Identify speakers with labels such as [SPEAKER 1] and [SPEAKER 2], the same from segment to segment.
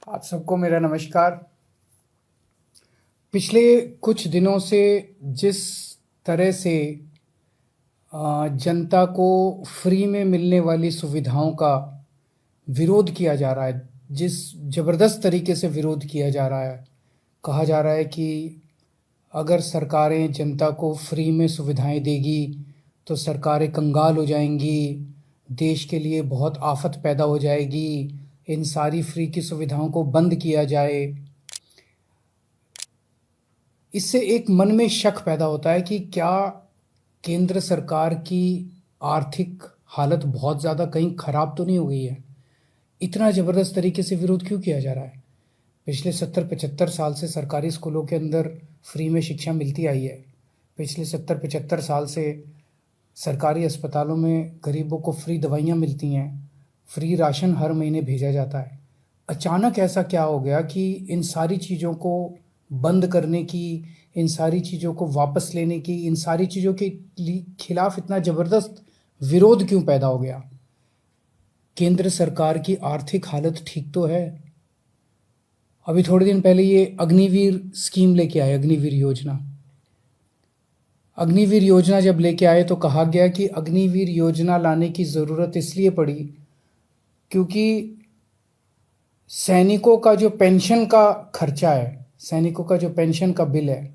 [SPEAKER 1] आप सबको मेरा नमस्कार। पिछले कुछ दिनों से जिस तरह से जनता को फ्री में मिलने वाली सुविधाओं का विरोध किया जा रहा है, जिस ज़बरदस्त तरीके से विरोध किया जा रहा है, कहा जा रहा है कि अगर सरकारें जनता को फ्री में सुविधाएं देगी तो सरकारें कंगाल हो जाएंगी, देश के लिए बहुत आफत पैदा हो जाएगी, इन सारी फ्री की सुविधाओं को बंद किया जाए। इससे एक मन में शक पैदा होता है कि क्या केंद्र सरकार की आर्थिक हालत बहुत ज़्यादा कहीं खराब तो नहीं हो गई है। इतना ज़बरदस्त तरीके से विरोध क्यों किया जा रहा है। पिछले 70-75 साल से सरकारी स्कूलों के अंदर फ्री में शिक्षा मिलती आई है। पिछले 70-75 साल से सरकारी अस्पतालों में गरीबों को फ्री दवाइयाँ मिलती हैं, फ्री राशन हर महीने भेजा जाता है। अचानक ऐसा क्या हो गया कि इन सारी चीज़ों को बंद करने की, इन सारी चीज़ों को वापस लेने की, इन सारी चीज़ों के खिलाफ इतना ज़बरदस्त विरोध क्यों पैदा हो गया। केंद्र सरकार की आर्थिक हालत ठीक तो है। अभी थोड़े दिन पहले ये अग्निवीर स्कीम लेके आए, अग्निवीर योजना। अग्निवीर योजना जब लेके आए तो कहा गया कि अग्निवीर योजना लाने की ज़रूरत इसलिए पड़ी क्योंकि सैनिकों का जो पेंशन का खर्चा है, सैनिकों का जो पेंशन का बिल है,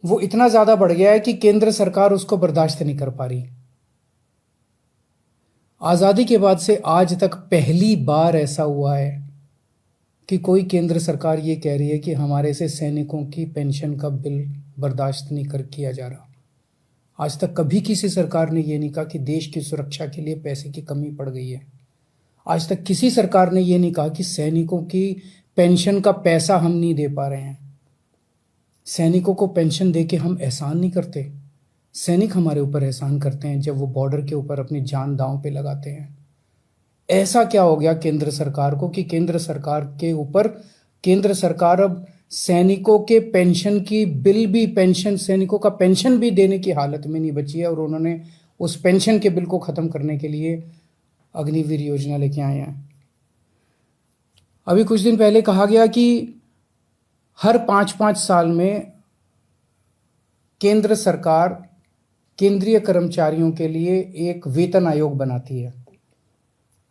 [SPEAKER 1] वो इतना ज़्यादा बढ़ गया है कि केंद्र सरकार उसको बर्दाश्त नहीं कर पा रही। आज़ादी के बाद से आज तक पहली बार ऐसा हुआ है कि कोई केंद्र सरकार ये कह रही है कि हमारे से सैनिकों की पेंशन का बिल बर्दाश्त नहीं कर किया जा रहा। आज तक कभी किसी सरकार ने ये नहीं कहा कि देश की सुरक्षा के लिए पैसे की कमी पड़ गई है। आज तक किसी सरकार ने ये नहीं कहा कि सैनिकों की पेंशन का पैसा हम नहीं दे पा रहे हैं। सैनिकों को पेंशन दे के हम एहसान नहीं करते। सैनिक हमारे ऊपर एहसान करते हैं जब वो बॉर्डर के ऊपर अपनी जान दांव पे लगाते हैं। ऐसा क्या हो गया केंद्र सरकार को कि केंद्र सरकार के ऊपर, केंद्र सरकार अब सैनिकों के पेंशन की बिल भी, पेंशन, सैनिकों का पेंशन भी देने की हालत में नहीं बची है और उन्होंने उस पेंशन के बिल को ख़त्म करने के लिए अग्निवीर योजना लेके आए हैं। अभी कुछ दिन पहले कहा गया कि हर 5-5 साल में केंद्र सरकार केंद्रीय कर्मचारियों के लिए एक वेतन आयोग बनाती है।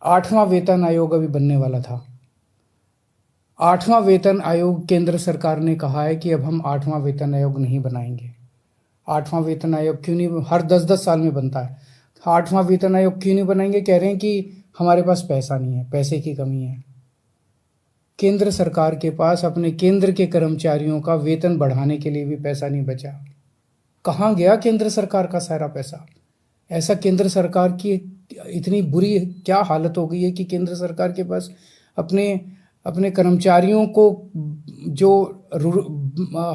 [SPEAKER 1] 8वां वेतन आयोग अभी बनने वाला था। 8वां वेतन आयोग, केंद्र सरकार ने कहा है कि अब हम 8वां वेतन आयोग नहीं बनाएंगे। 8वां वेतन आयोग क्यों नहीं, हर 10-10 साल में बनता है। 8वां वेतन आयोग क्यों नहीं बनाएंगे, कह रहे हैं कि हमारे पास पैसा नहीं है, पैसे की कमी है। केंद्र सरकार के पास अपने केंद्र के कर्मचारियों का वेतन बढ़ाने के लिए भी पैसा नहीं बचा। कहाँ गया केंद्र सरकार का सारा पैसा। ऐसा केंद्र सरकार की इतनी बुरी क्या हालत हो गई है कि केंद्र सरकार के पास अपने अपने कर्मचारियों को जो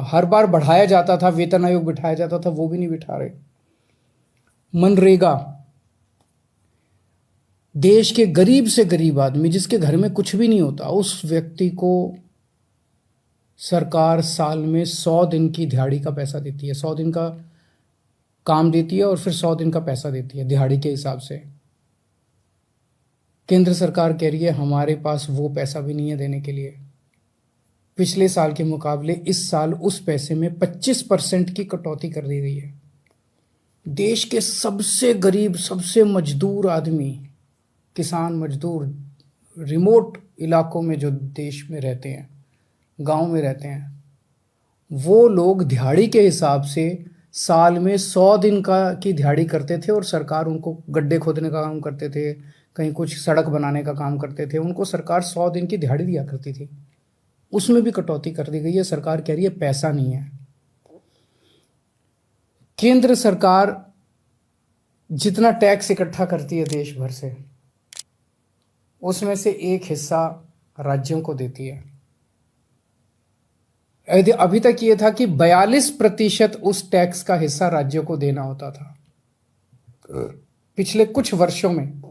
[SPEAKER 1] हर बार बढ़ाया जाता था, वेतन आयोग बिठाया जाता था, वो भी नहीं बिठा रहे। मनरेगा, देश के गरीब से गरीब आदमी जिसके घर में कुछ भी नहीं होता, उस व्यक्ति को सरकार साल में 100 दिन की दिहाड़ी का पैसा देती है। 100 दिन का काम देती है और फिर 100 दिन का पैसा देती है दिहाड़ी के हिसाब से। केंद्र सरकार कह रही है हमारे पास वो पैसा भी नहीं है देने के लिए। पिछले साल के मुकाबले इस साल उस पैसे में 25% की कटौती कर दी गई है। देश के सबसे गरीब, सबसे मजदूर आदमी, किसान मजदूर, रिमोट इलाकों में जो देश में रहते हैं, गांव में रहते हैं, वो लोग दिहाड़ी के हिसाब से साल में 100 दिन की दिहाड़ी करते थे और सरकार उनको गड्ढे खोदने का काम करते थे, कहीं कुछ सड़क बनाने का काम करते थे, उनको सरकार 100 दिन की दिहाड़ी दिया करती थी। उसमें भी कटौती कर दी गई है। सरकार कह रही है पैसा नहीं है। केंद्र सरकार जितना टैक्स इकट्ठा करती है देश भर से, उसमें से एक हिस्सा राज्यों को देती है। अभी तक ये था कि 42% उस टैक्स का हिस्सा राज्यों को देना होता था। पिछले कुछ वर्षों में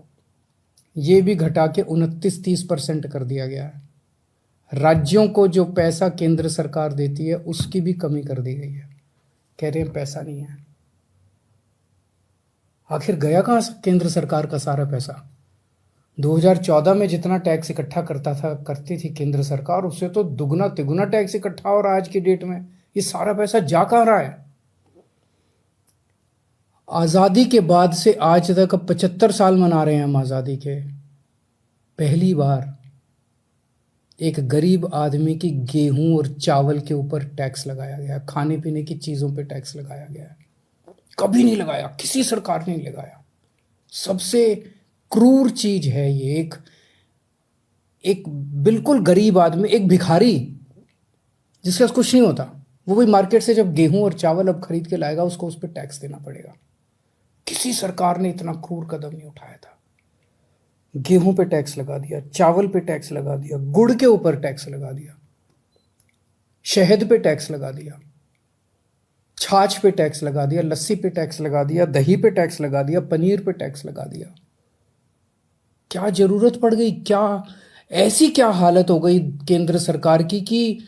[SPEAKER 1] ये भी घटा के 29-30% कर दिया गया है। राज्यों को जो पैसा केंद्र सरकार देती है उसकी भी कमी कर दी गई है। कह रहे हैं पैसा नहीं है। आखिर गया कहाँ केंद्र सरकार का सारा पैसा। 2014 में जितना टैक्स इकट्ठा करती थी केंद्र सरकार, उससे तो दुगना तिगुना टैक्स इकट्ठा हो रहा है आज की डेट में। ये सारा पैसा जा कहाँ रहा है? आज़ादी के बाद से आज तक, अब 75 साल मना रहे हैं हम आज़ादी के, पहली बार एक गरीब आदमी की गेहूं और चावल के ऊपर टैक्स लगाया गया, खाने पीने की चीज़ों पे टैक्स लगाया गया है। कभी नहीं लगाया, किसी सरकार ने नहीं लगाया। सबसे क्रूर चीज है ये। एक बिल्कुल गरीब आदमी, एक भिखारी जिसके पास कुछ नहीं होता, वो भी मार्केट से जब गेहूं और चावल अब खरीद के लाएगा, उसको उस पर टैक्स देना पड़ेगा। किसी सरकार ने इतना क्रूर कदम नहीं उठाया था। गेहूं पे टैक्स लगा दिया, चावल पे टैक्स लगा दिया, गुड़ के ऊपर टैक्स लगा दिया, शहद पे टैक्स लगा दिया, छाछ पे टैक्स लगा दिया, लस्सी पे टैक्स लगा दिया, दही पे टैक्स लगा दिया, पनीर पे टैक्स लगा दिया। क्या जरूरत पड़ गई? क्या ऐसी क्या हालत हो गई केंद्र सरकार की कि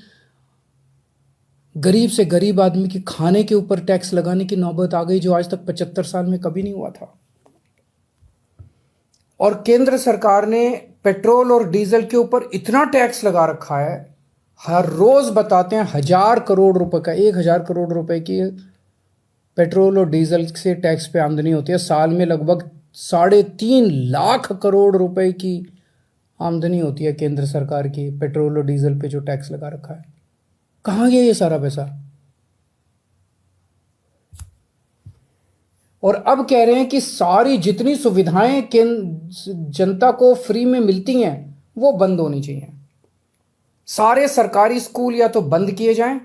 [SPEAKER 1] गरीब से गरीब आदमी के खाने के ऊपर टैक्स लगाने की नौबत आ गई, जो आज तक 75 साल में कभी नहीं हुआ था। और केंद्र सरकार ने पेट्रोल और डीजल के ऊपर इतना टैक्स लगा रखा है, हर रोज बताते हैं 1,000 करोड़ रुपए का, 1,000 करोड़ रुपए की पेट्रोल और डीजल से टैक्स पे आमदनी होती है। साल में लगभग 3.5 लाख करोड़ रुपए की आमदनी होती है केंद्र सरकार की, पेट्रोल और डीजल पे जो टैक्स लगा रखा है। कहाँ गया ये सारा पैसा? और अब कह रहे हैं कि सारी जितनी सुविधाएं जनता को फ्री में मिलती हैं वो बंद होनी चाहिए। सारे सरकारी स्कूल या तो बंद किए जाएं,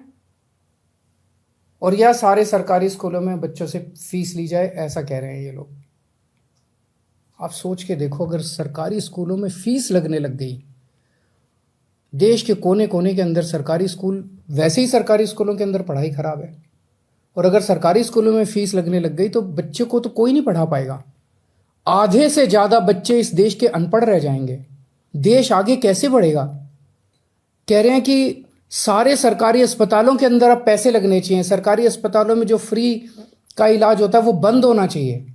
[SPEAKER 1] और या सारे सरकारी स्कूलों में बच्चों से फीस ली जाए, ऐसा कह रहे हैं ये लोग। आप सोच के देखो, अगर सरकारी स्कूलों में फीस लगने लग गई, देश के कोने कोने के अंदर सरकारी स्कूल, वैसे ही सरकारी स्कूलों के अंदर पढ़ाई खराब है, और अगर सरकारी स्कूलों में फीस लगने लग गई तो बच्चे को तो कोई नहीं पढ़ा पाएगा। आधे से ज्यादा बच्चे इस देश के अनपढ़ रह जाएंगे। देश आगे कैसे बढ़ेगा? कह रहे हैं कि सारे सरकारी अस्पतालों के अंदर अब पैसे लगने चाहिए। सरकारी अस्पतालों में जो फ्री का इलाज होता है वो बंद होना चाहिए।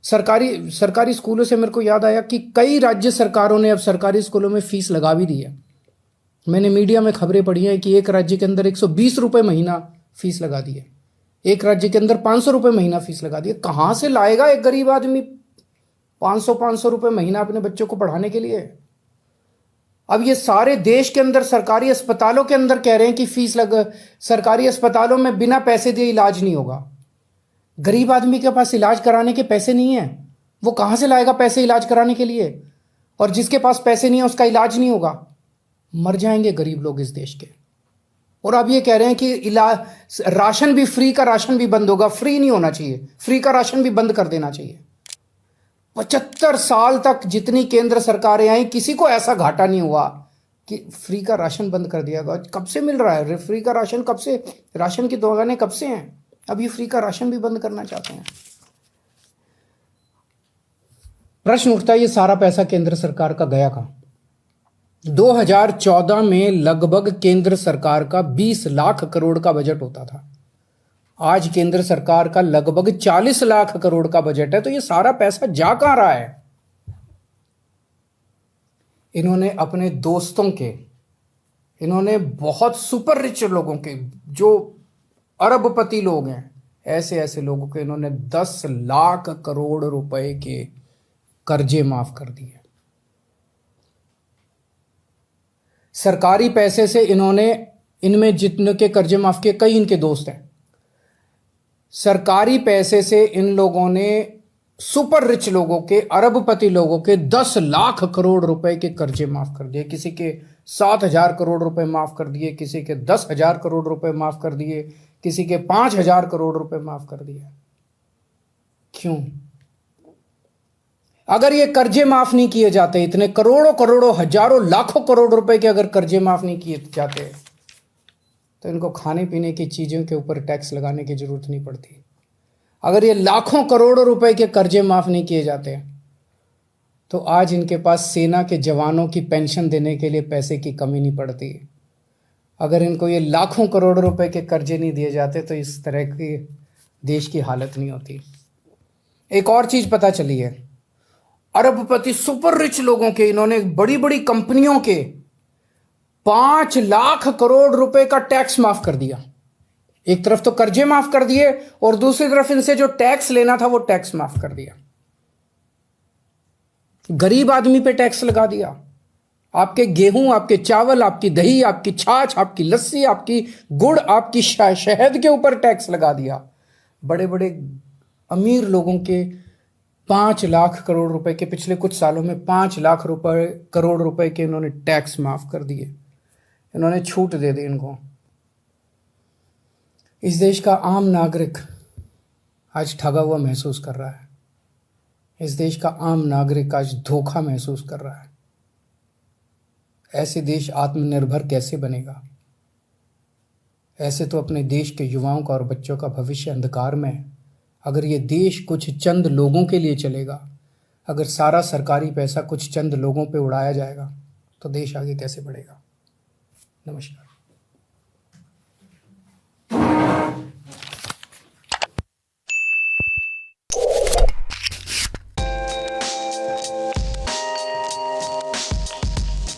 [SPEAKER 1] सरकारी स्कूलों से मेरे को याद आया कि कई राज्य सरकारों ने अब सरकारी स्कूलों में फीस लगा भी दी है। मैंने मीडिया में खबरें पढ़ी हैं कि एक राज्य के अंदर 120 रुपये महीना फीस लगा दी है, एक राज्य के अंदर 500 रुपये महीना फीस लगा दी है। कहाँ से लाएगा एक गरीब आदमी 500 रुपये महीना अपने बच्चों को पढ़ाने के लिए? अब ये सारे देश के अंदर सरकारी अस्पतालों के अंदर कह रहे हैं कि सरकारी अस्पतालों में बिना पैसे दिए इलाज नहीं होगा। गरीब आदमी के पास इलाज कराने के पैसे नहीं है, वो कहां से लाएगा पैसे इलाज कराने के लिए? और जिसके पास पैसे नहीं है उसका इलाज नहीं होगा, मर जाएंगे गरीब लोग इस देश के। और अब ये कह रहे हैं कि राशन भी, फ्री का राशन भी बंद होगा। फ्री नहीं होना चाहिए, फ्री का राशन भी बंद कर देना चाहिए। 75 साल तक जितनी केंद्र सरकारें आई, किसी को ऐसा घाटा नहीं हुआ कि फ्री का राशन बंद कर दिया गया। कब से मिल रहा है फ्री का राशन? कब से? राशन की दुकानें कब से हैं? अब ये फ्री का राशन भी बंद करना चाहते हैं। प्रश्न उठता है, ये सारा पैसा केंद्र सरकार का गया कहां? 2014 में लगभग केंद्र सरकार का 20 लाख करोड़ का बजट होता था। आज केंद्र सरकार का लगभग 40 लाख करोड़ का बजट है। तो ये सारा पैसा जा कहां रहा है? इन्होंने अपने दोस्तों के, इन्होंने बहुत सुपर रिच लोगों के, जो अरबपति लोग हैं, ऐसे ऐसे लोगों के इन्होंने 10 लाख करोड़ रुपए के कर्जे माफ कर दिए। सरकारी पैसे से इन्होंने, इनमें जितने के कर्जे माफ किए, कई इनके दोस्त हैं। सरकारी पैसे से इन लोगों ने सुपर रिच लोगों के, अरबपति लोगों के 10 लाख करोड़ रुपए के कर्जे माफ कर दिए। किसी के 7,000 करोड़ रुपए माफ कर दिए, किसी के 10,000 करोड़ रुपए माफ कर दिए, किसी के 5,000 करोड़ रुपए माफ कर दिए। क्यों? अगर ये कर्जे माफ नहीं किए जाते, इतने करोड़ों करोड़ों, हजारों लाखों करोड़ रुपए के अगर कर्जे माफ नहीं किए जाते, तो इनको खाने पीने की चीजों के ऊपर टैक्स लगाने की जरूरत नहीं पड़ती। अगर ये लाखों करोड़ों रुपए के कर्जे माफ नहीं किए जाते, तो आज इनके पास सेना के जवानों की पेंशन देने के लिए पैसे की कमी नहीं पड़ती। अगर इनको ये लाखों करोड़ रुपए के कर्जे नहीं दिए जाते, तो इस तरह की देश की हालत नहीं होती। एक और चीज पता चली है, अरबपति सुपर रिच लोगों के, इन्होंने बड़ी बड़ी कंपनियों के 5 लाख करोड़ रुपए का टैक्स माफ कर दिया। एक तरफ तो कर्जे माफ कर दिए और दूसरी तरफ इनसे जो टैक्स लेना था वो टैक्स माफ कर दिया। गरीब आदमी पे टैक्स लगा दिया। आपके गेहूं, आपके चावल, आपकी दही, आपकी छाछ, आपकी लस्सी, आपकी गुड़, आपकी शहद के ऊपर टैक्स लगा दिया। बड़े बड़े अमीर लोगों के 5 लाख करोड़ रुपए के, पिछले कुछ सालों में 5 लाख करोड़ रुपए के इन्होंने टैक्स माफ कर दिए। इन्होंने छूट दे दी इनको। इस देश का आम नागरिक आज ठगा हुआ महसूस कर रहा है। इस देश का आम नागरिक आज धोखा महसूस कर रहा है। ऐसे देश आत्मनिर्भर कैसे बनेगा? ऐसे तो अपने देश के युवाओं का और बच्चों का भविष्य अंधकार में है। अगर ये देश कुछ चंद लोगों के लिए चलेगा, अगर सारा सरकारी पैसा कुछ चंद लोगों पे उड़ाया जाएगा, तो देश आगे कैसे बढ़ेगा? नमस्कार।